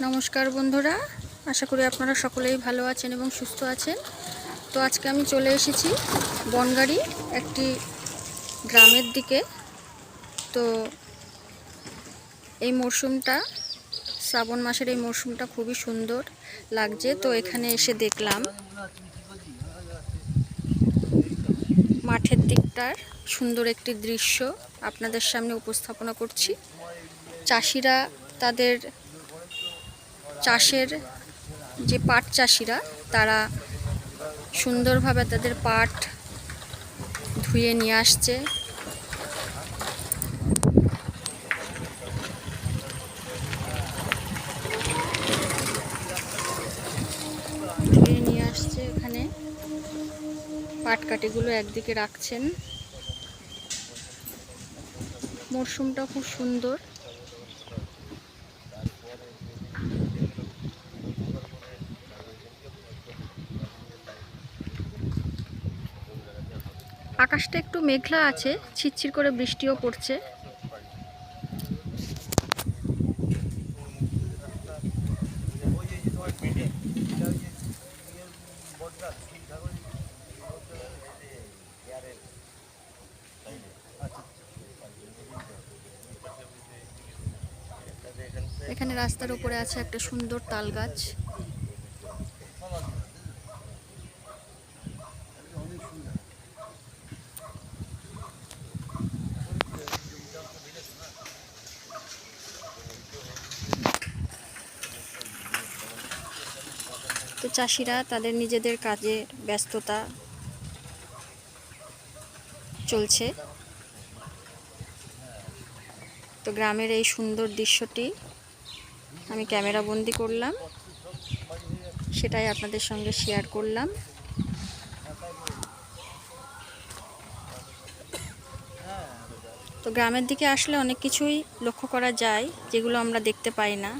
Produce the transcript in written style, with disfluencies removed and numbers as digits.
নমস্কার বন্ধুরা, আশা করি আপনারা সকলেই ভালো আছেন এবং সুস্থ আছেন। তো আজকে আমি চলে এসেছি বনগাঁড়ি একটি গ্রামের দিকে। তো এই মরশুমটা, শ্রাবণ মাসের এই মরশুমটা খুবই সুন্দর লাগছে। তো এখানে এসে দেখলাম মাঠের দিকটার সুন্দর একটি দৃশ্য আপনাদের সামনে উপস্থাপনা করছি। চাষিরা তাদের চাষের যে পাট চাষিরা, তারা সুন্দরভাবে তাদের পাট ধুয়ে নিয়ে আসছে। এখানে পাটকাঠিগুলো একদিকে রাখছেন। মরশুমটা খুব সুন্দর। আকাশটা একটু মেঘলা আছে, ছিটছিট করে বৃষ্টিও পড়ছে। এখানে রাস্তার উপরে আছে একটা সুন্দর তাল গাছ। তো চাষিরা তাদের নিজেদের কাজে ব্যস্ততা চলছে। তো গ্রামের এই সুন্দর দৃশ্যটি আমি ক্যামেরা বন্দি করলাম, সেটাই আপনাদের সঙ্গে শেয়ার করলাম। তো গ্রামের দিকে আসলে অনেক কিছুই লক্ষ্য করা যায় যেগুলো আমরা দেখতে পাই না।